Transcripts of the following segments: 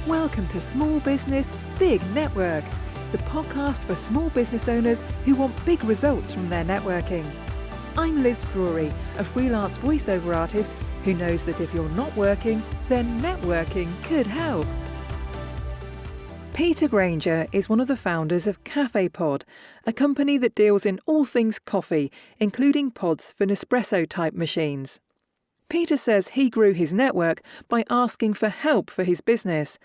Welcome to Small Business, Big Network, the podcast for small business owners who want big results from their networking. I'm Liz Drury, a freelance voiceover artist who knows that if you're not working, then networking could help. Peter Grainger is one of the founders of CafePod, a company that deals in all things coffee, including pods for Nespresso-type machines. Peter says he grew his network by asking for help for his business,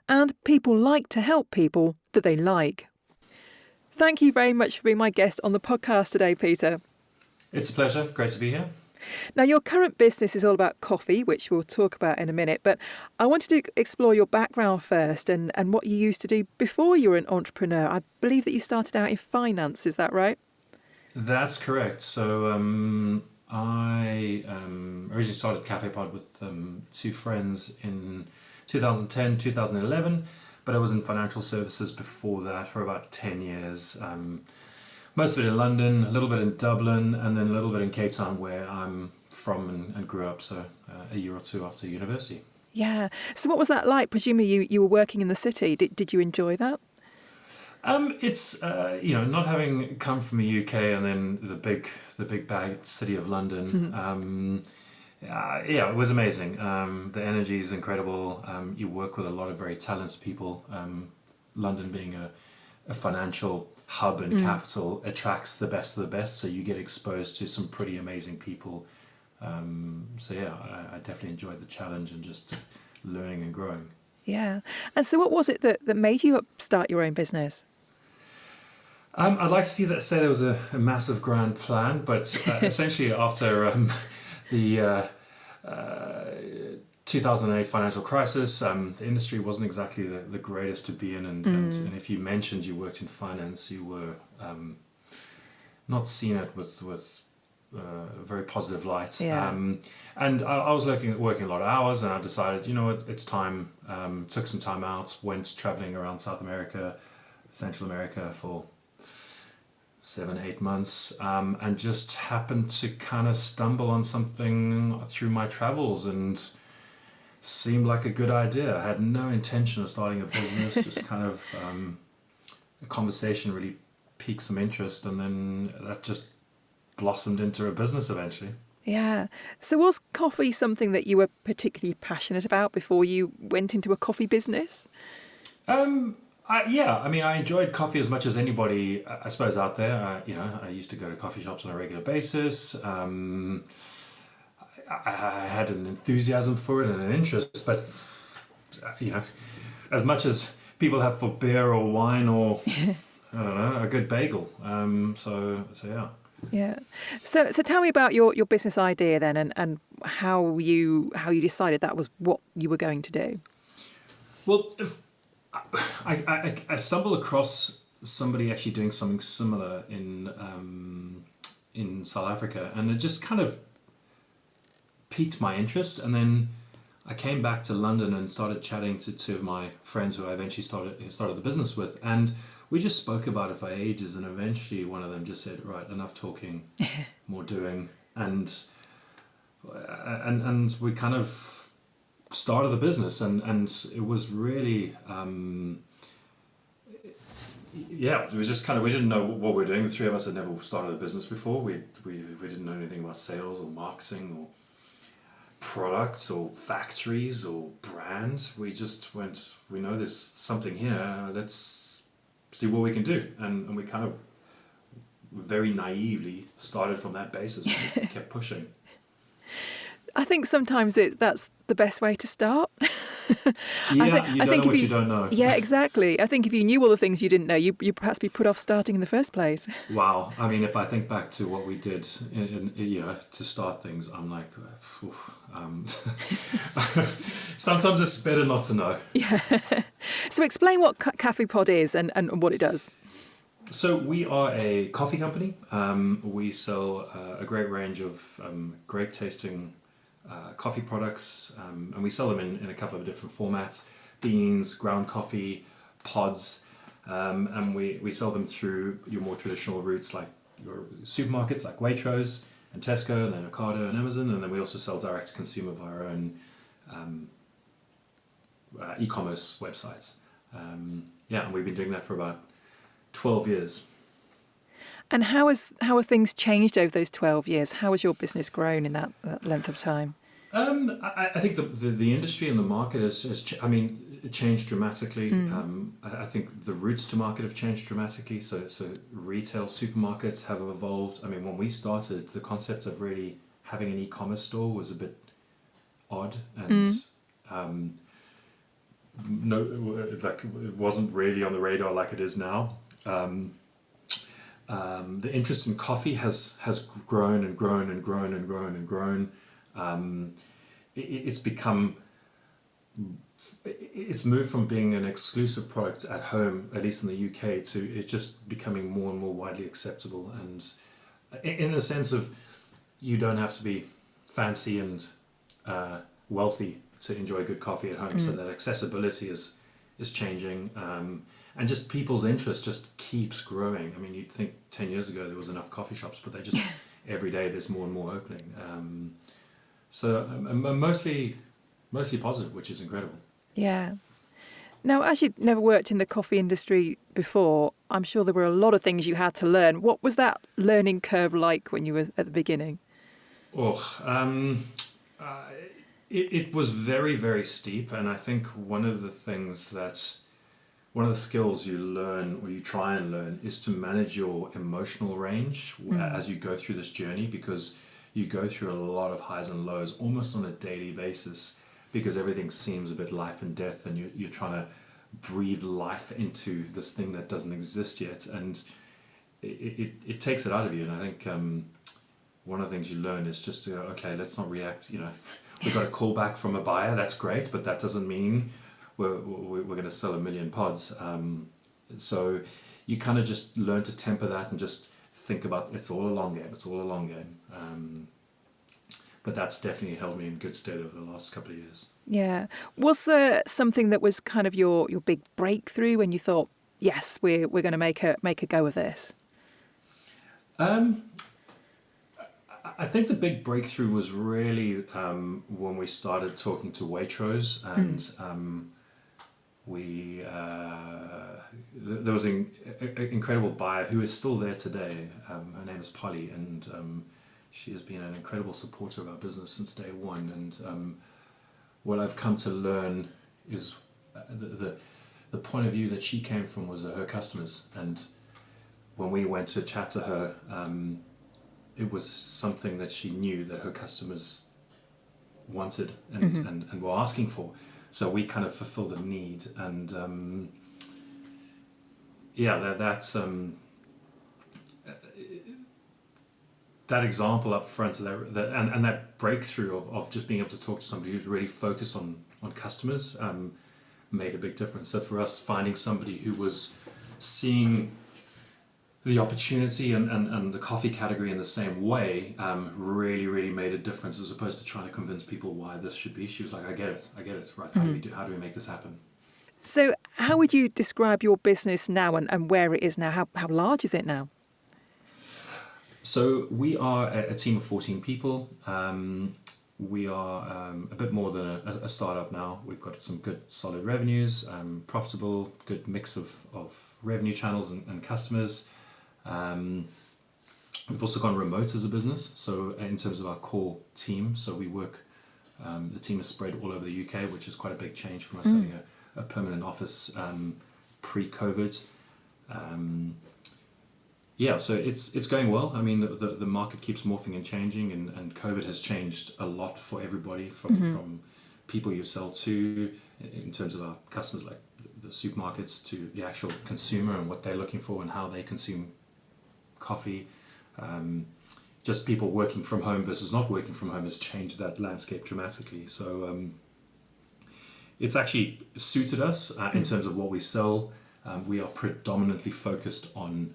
and people like to help people that they like. Thank you very much for being my guest on the podcast today, Peter. It's a pleasure. Great to be here. Now, your current business is all about coffee, which we'll talk about in a minute, but I wanted to explore your background first and what you used to do before you were an entrepreneur. I believe that you started out in finance, is that right? That's correct. So I originally started CafePod with two friends in 2010, 2011, but I was in financial services before that for about 10 years. Most of it in London, a little bit in Dublin, and then a little bit in Cape Town, where I'm from and grew up, so a year or two after university. Yeah. So what was that like? Presumably you were working in the city. Did you enjoy that? It's not having come from the UK and then the big bag city of London. It was amazing. The energy is incredible. You work with a lot of very talented people. London being a financial hub and capital attracts the best of the best, so you get exposed to some pretty amazing people. I definitely enjoyed the challenge and just learning and growing. Yeah. And so what was it that made you start your own business? I'd like to say there was a massive grand plan, but essentially after the 2008 financial crisis, the industry wasn't exactly the greatest to be in, and if you mentioned you worked in finance, you were not seen it with a very positive light. Yeah. And I was working a lot of hours, and I decided, it's time. Took some time out, went traveling around South America, Central America for 7-8 months, and just happened to kind of stumble on something through my travels and seemed like a good idea. I had no intention of starting a business, just kind of a conversation really piqued some interest, and then that just blossomed into a business eventually. Yeah. So was coffee something that you were particularly passionate about before you went into a coffee business? I enjoyed coffee as much as anybody, I suppose, out there. I used to go to coffee shops on a regular basis. I had an enthusiasm for it and an interest, but, as much as people have for beer or wine or, I don't know, a good bagel. Yeah. Yeah. So tell me about your business idea then, and how you decided that was what you were going to do. Well, I stumbled across somebody actually doing something similar in South Africa, and it just kind of piqued my interest. And then I came back to London and started chatting to two of my friends who I eventually started the business with, and we just spoke about it for ages. And eventually, one of them just said, "Right, enough talking, more doing," and we kind of started the business, and it was really it was just kind of, we didn't know what we were doing. The three of us had never started a business before. We didn't know anything about sales or marketing or products or factories or brands. We just went, we know there's something here, let's see what we can do, and we kind of very naively started from that basis and just kept pushing. I think sometimes that's the best way to start. You don't know what you don't know. Yeah, exactly. I think if you knew all the things you didn't know, you'd perhaps be put off starting in the first place. Wow. I mean, if I think back to what we did to start things, I'm like, sometimes it's better not to know. Yeah. So explain what CafePod is and what it does. So we are a coffee company. We sell a great range of great tasting coffee products, and we sell them in a couple of different formats: beans, ground coffee, pods, and we sell them through your more traditional routes like your supermarkets like Waitrose and Tesco, and then Ocado and Amazon, and then we also sell direct to consumer via our own e-commerce websites. And we've been doing that for about 12 years. And how have things changed over those 12 years? How has your business grown in that length of time? I think the industry and the market it changed dramatically. I think the routes to market have changed dramatically. So retail supermarkets have evolved. I mean, when we started, the concept of really having an e-commerce store was a bit odd, and it wasn't really on the radar like it is now. The interest in coffee has grown and grown and grown and grown and grown. It's moved from being an exclusive product at home, at least in the UK, to it just becoming more and more widely acceptable. And in the sense of, you don't have to be fancy and wealthy to enjoy good coffee at home. So that accessibility is changing. And just people's interest just keeps growing. I mean, you'd think 10 years ago there was enough coffee shops, but they just, every day there's more and more opening. So mostly positive, which is incredible. Yeah. Now, as you'd never worked in the coffee industry before, I'm sure there were a lot of things you had to learn. What was that learning curve like when you were at the beginning? It was very, very steep. And I think one of the skills you learn, or you try and learn, is to manage your emotional range as you go through this journey, because you go through a lot of highs and lows almost on a daily basis, because everything seems a bit life and death, and you're trying to breathe life into this thing that doesn't exist yet, and it takes it out of you. And I think one of the things you learn is just to go, okay, let's not react. We got a call back from a buyer, that's great, but that doesn't mean we're going to sell 1 million pods. So you kind of just learn to temper that and just think about, it's all a long game. But that's definitely held me in good stead over the last couple of years. Yeah. Was there something that was kind of your big breakthrough when you thought, yes, we're going to make a go of this? I think the big breakthrough was really when we started talking to Waitrose, and there was an incredible buyer who is still there today. Her name is Polly, and she has been an incredible supporter of our business since day one. And what I've come to learn is the point of view that she came from was her customers. And when we went to chat to her, it was something that she knew that her customers wanted and were asking for. So we kind of fulfilled a need, and that example up front, and that breakthrough of just being able to talk to somebody who's really focused on customers made a big difference. So for us, finding somebody who was seeing the opportunity and the coffee category in the same way really, really made a difference, as opposed to trying to convince people why this should be. She was like, I get it, right, how do we make this happen? So how would you describe your business now and where it is now? How large is it now? So we are a team of 14 people. We are a bit more than a startup now. We've got some good solid revenues, profitable, good mix of revenue channels and customers. We've also gone remote as a business, so in terms of our core team, so we work, the team is spread all over the UK, which is quite a big change from us having a permanent office pre-COVID. So it's going well. I mean, the market keeps morphing and changing, and COVID has changed a lot for everybody, from people you sell to, in terms of our customers, like the supermarkets, to the actual consumer and what they're looking for and how they consume coffee. Just people working from home versus not working from home has changed that landscape dramatically. So it's actually suited us in terms of what we sell. We are predominantly focused on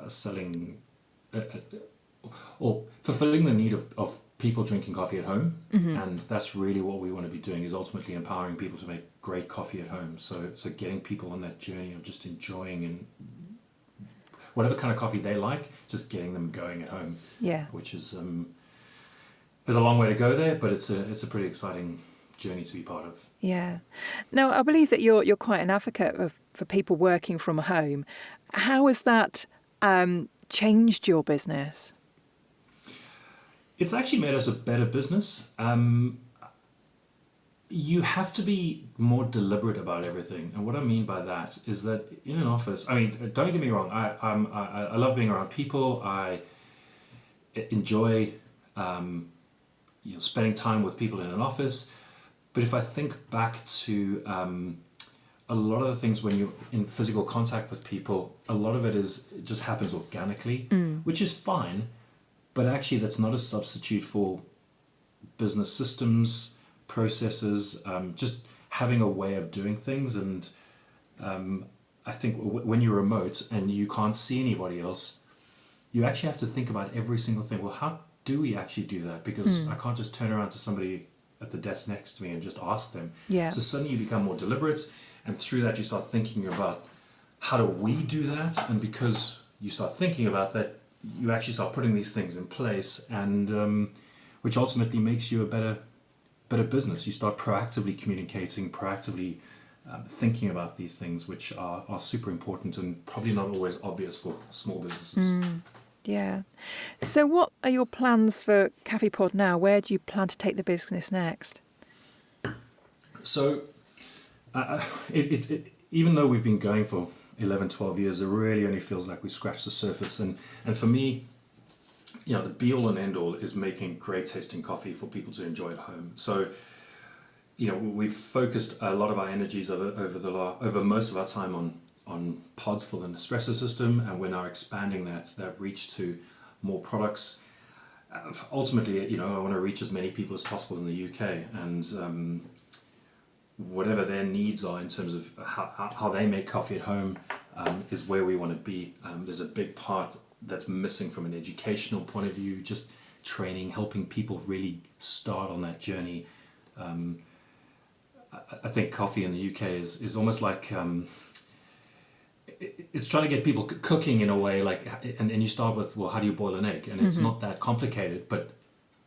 selling or fulfilling the need of people drinking coffee at home, and that's really what we want to be doing, is ultimately empowering people to make great coffee at home. So getting people on that journey of just enjoying and whatever kind of coffee they like, just getting them going at home. Yeah. Which is there's a long way to go there, but it's a pretty exciting journey to be part of. Yeah. Now, I believe that you're quite an advocate for people working from home. How has that changed your business? It's actually made us a better business. You have to be more deliberate about everything, and what I mean by that is that in an office, I mean, don't get me wrong, I love being around people. I enjoy spending time with people in an office. But if I think back to a lot of the things when you're in physical contact with people, a lot of it just happens organically, which is fine. But actually, that's not a substitute for business systems, processes, just having a way of doing things. And I think when you're remote and you can't see anybody else, you actually have to think about every single thing. Well, how do we actually do that? Because I can't just turn around to somebody at the desk next to me and just ask them. Yeah. So suddenly you become more deliberate, and through that you start thinking about how do we do that? And because you start thinking about that, you actually start putting these things in place, and which ultimately makes you a better business. You start proactively communicating, proactively thinking about these things, which are super important and probably not always obvious for small businesses. Yeah. So what are your plans for CafePod now? Where do you plan to take the business next? So even though we've been going for 11, 12 years, it really only feels like we scratched the surface. And for me, the be all and end all is making great tasting coffee for people to enjoy at home. So, we've focused a lot of our energies over most of our time on pods for the Nespresso system, and we're now expanding that reach to more products. Ultimately, I want to reach as many people as possible in the UK, and whatever their needs are in terms of how they make coffee at home is where we want to be. There's a big part that's missing from an educational point of view, just training, helping people really start on that journey. I think coffee in the UK is almost like it's trying to get people cooking in a way, like, and you start with, well, how do you boil an egg? And it's not that complicated, but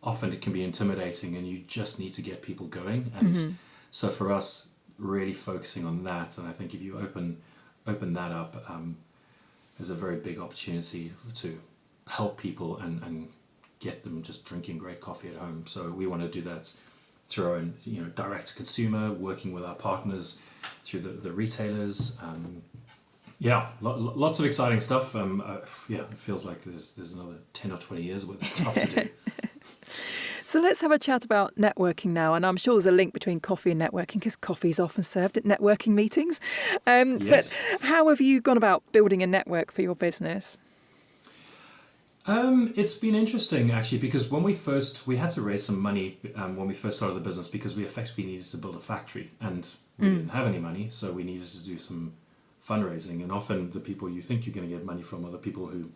often it can be intimidating, and you just need to get people going. And so for us, really focusing on that, and I think if you open that up, there's a very big opportunity to help people and get them just drinking great coffee at home. So we want to do that through our own, direct to consumer, working with our partners through the retailers. Lots of exciting stuff. It feels like there's another 10 or 20 years worth of stuff to do. So let's have a chat about networking now. And I'm sure there's a link between coffee and networking, because coffee is often served at networking meetings. Yes. But how have you gone about building a network for your business? It's been interesting, actually, because when we had to raise some money when we first started the business, because we effectively needed to build a factory, and we didn't have any money, so we needed to do some fundraising. And often the people you think you're going to get money from are the people who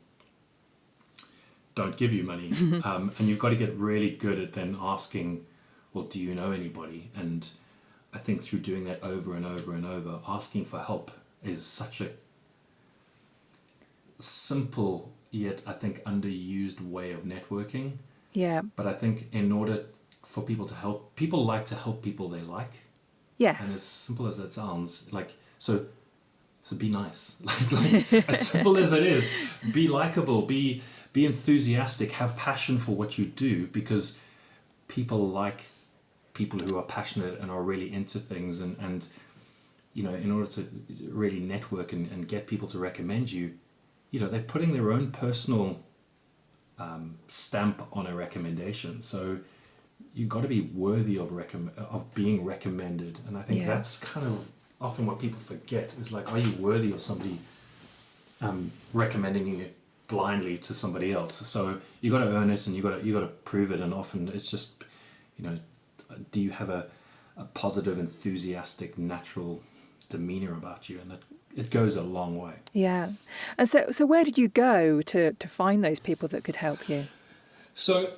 don't give you money. And you've got to get really good at then asking, well, do you know anybody? And I think through doing that over and over and over, asking for help is such a simple yet, I think, underused way of networking. Yeah. But I think in order for people to help, people like to help people they like. Yes. And as simple as that sounds, like, so be nice. like as simple as it is, be likable, be enthusiastic, have passion for what you do, because people like people who are passionate and are really into things. And in order to really network and get people to recommend you, they're putting their own personal stamp on a recommendation. So you've got to be worthy of being recommended. And I think that's kind of often what people forget, is like, are you worthy of somebody recommending you blindly to somebody else? So you got to earn it, and you got to prove it. And often it's just, do you have a positive, enthusiastic, natural demeanor about you? And that it goes a long way. Yeah. And so where did you go to find those people that could help you? So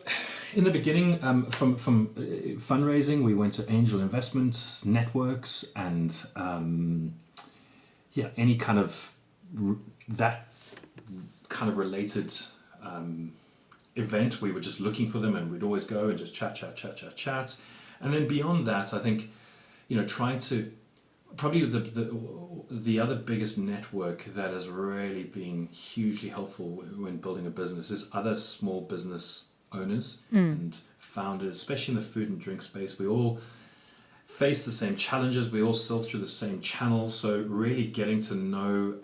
in the beginning, from fundraising, we went to angel investments, networks, and any kind of that kind of related event. We were just looking for them, and we'd always go and just chat. And then beyond that, I think, trying to, probably the other biggest network that has really been hugely helpful when building a business is other small business owners and founders, especially in the food and drink space. We all face the same challenges. We all sell through the same channels. So really getting to know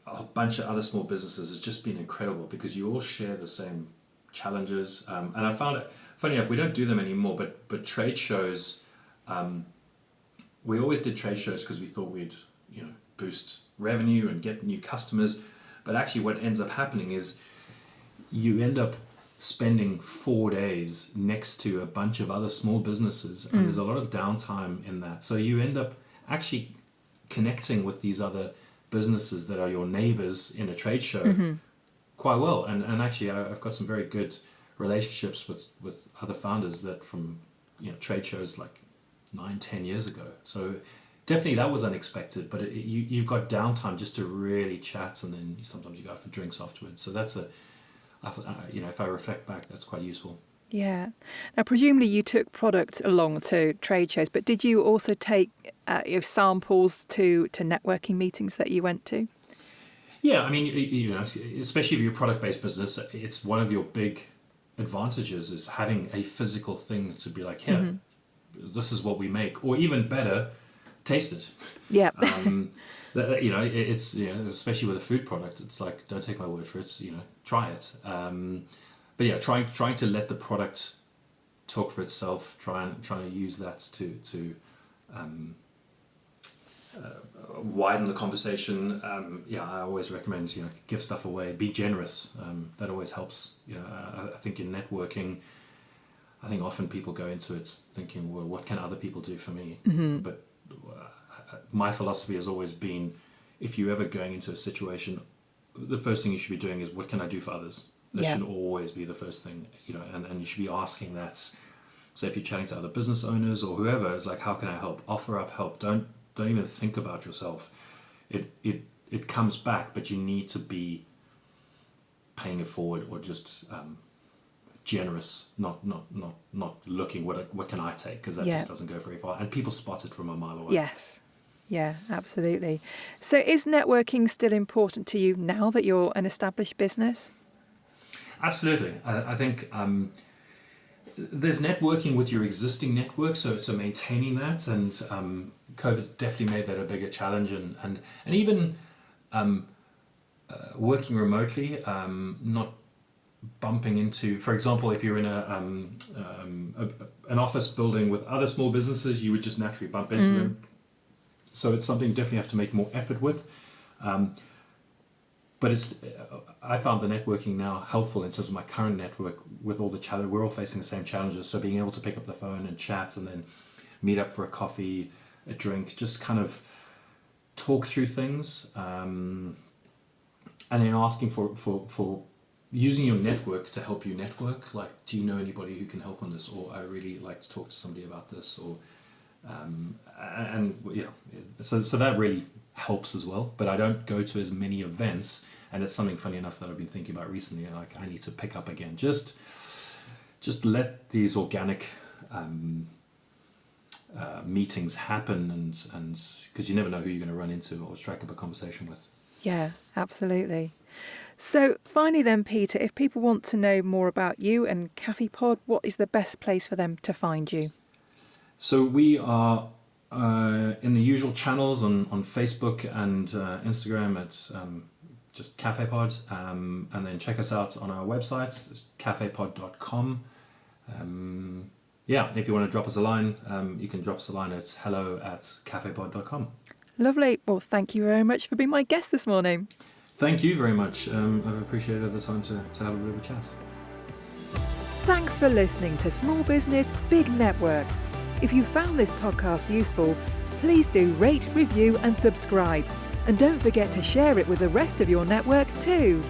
a bunch of other small businesses has just been incredible, because you all share the same challenges. And I found it funny enough, we don't do them anymore, but trade shows, we always did trade shows because we thought we'd boost revenue and get new customers. But actually what ends up happening is you end up spending 4 days next to a bunch of other small businesses, and there's a lot of downtime in that. So you end up actually connecting with these other businesses that are your neighbors in a trade show quite well. And actually I've got some very good relationships with other founders that from trade shows like 9-10 years ago. So definitely that was unexpected, but you've got downtime just to really chat, and then sometimes you go out for drinks afterwards. So that's if I reflect back, that's quite useful. Yeah. Now, presumably you took product along to trade shows, but did you also take samples to networking meetings that you went to? Yeah, I mean, especially if you're a product-based business, it's one of your big advantages is having a physical thing to be like, here, this is what we make, or even better, taste it. Yeah. It's especially with a food product, it's like, don't take my word for it, try it. But yeah, trying to let the product talk for itself, trying to use that to widen the conversation. I always recommend give stuff away, be generous. That always helps. I think in networking, I think often people go into it thinking, well, what can other people do for me? But my philosophy has always been, if you're ever going into a situation, the first thing you should be doing is, what can I do for others? That should always be the first thing, and you should be asking that. So if you're chatting to other business owners or whoever, it's like, how can I help? Offer up help. Don't even think about yourself. It comes back, but you need to be paying it forward, or just generous, not looking what can I take, because that just doesn't go very far, and people spot it from a mile away. Yes. Yeah, absolutely. So is networking still important to you now that you're an established business? Absolutely. I think there's networking with your existing network, so maintaining that, and COVID definitely made that a bigger challenge, and even working remotely, not bumping into, for example, if you're in an office building with other small businesses, you would just naturally bump into them. So it's something you definitely have to make more effort with. But I found the networking now helpful in terms of my current network with all the challenges. We're all facing the same challenges. So being able to pick up the phone and chat, and then meet up for a coffee, a drink, just kind of talk through things. And then asking for using your network to help you network. Like, do you know anybody who can help on this? Or I really like to talk to somebody about this. Or so that really helps as well. But I don't go to as many events, and it's something funny enough that I've been thinking about recently. Like, I need to pick up again. Just let these organic meetings happen, and because you never know who you're going to run into or strike up a conversation with. Yeah, absolutely. So finally then, Peter, if people want to know more about you and CafePod, what is the best place for them to find you? So we are in the usual channels on Facebook and Instagram at just CafePod, and then check us out on our website, cafepod.com. And if you want to drop us a line, you can drop us a line at hello@cafepod.com. Lovely. Well, thank you very much for being my guest this morning. Thank you very much. I've appreciated the time to have a bit of a chat. Thanks for listening to Small Business, Big Network. If you found this podcast useful, please do rate, review and subscribe. And don't forget to share it with the rest of your network too.